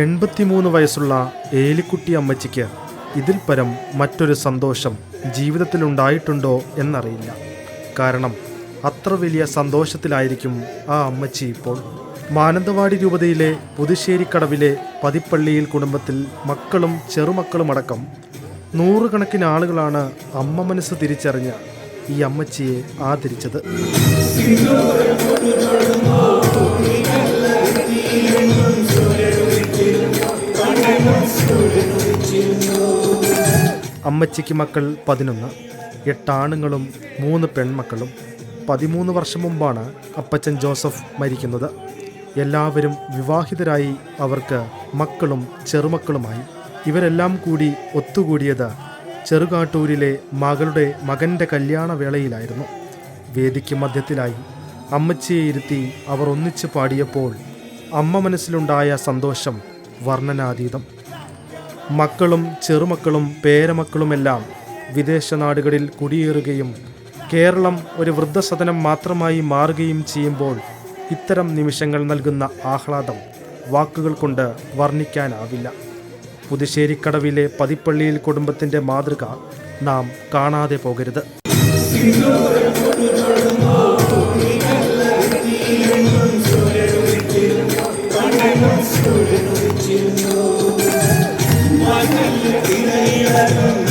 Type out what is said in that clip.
എൺപത്തിമൂന്ന് വയസ്സുള്ള ഏലിക്കുട്ടി അമ്മച്ചിക്ക് ഇതിൽ പരം മറ്റൊരു സന്തോഷം ജീവിതത്തിലുണ്ടായിട്ടുണ്ടോ എന്നറിയില്ല. കാരണം അത്ര വലിയ സന്തോഷത്തിലായിരിക്കും ആ അമ്മച്ചി ഇപ്പോൾ. മാനന്തവാടി രൂപതയിലെ പുതുശ്ശേരിക്കടവിലെ പതിപ്പള്ളിയിൽ കുടുംബത്തിൽ മക്കളും ചെറുമക്കളുമടക്കം നൂറുകണക്കിന് ആളുകളാണ് അമ്മ മനസ്സ് തിരിച്ചറിഞ്ഞ് ഈ അമ്മച്ചിയെ ആദരിച്ചത്. അമ്മച്ചിക്ക് മക്കൾ 11, 8 ആണുങ്ങളും 3 പെൺമക്കളും. 13 വർഷം മുമ്പാണ് അപ്പച്ചൻ ജോസഫ് മരിക്കുന്നത്. എല്ലാവരും വിവാഹിതരായി, അവർക്ക് മക്കളും ചെറുമക്കളുമായി. ഇവരെല്ലാം കൂടി ഒത്തുകൂടിയത് ചെറുകാട്ടൂരിലെ മകളുടെ മകൻ്റെ കല്യാണവേളയിലായിരുന്നു. വേദിക്ക് മധ്യത്തിലായി അമ്മച്ചിയെ ഇരുത്തി അവർ ഒന്നിച്ച് പാടിയപ്പോൾ അമ്മ മനസ്സിലുണ്ടായ സന്തോഷം വർണ്ണനാതീതം. മക്കളും ചെറുമക്കളും പേരമക്കളുമെല്ലാം വിദേശ നാടുകളിൽ കുടിയേറുകയും കേരളം ഒരു വൃദ്ധസദനം മാത്രമായി മാറുകയും ചെയ്യുമ്പോൾ ഇത്തരം നിമിഷങ്ങൾ നൽകുന്ന ആഹ്ലാദം വാക്കുകൾ കൊണ്ട് വർണ്ണിക്കാനാവില്ല. പുതുശ്ശേരിക്കടവിലെ പതിപ്പള്ളിയിൽ കുടുംബത്തിൻ്റെ മാതൃക നാം കാണാതെ പോകരുത്. Thank you.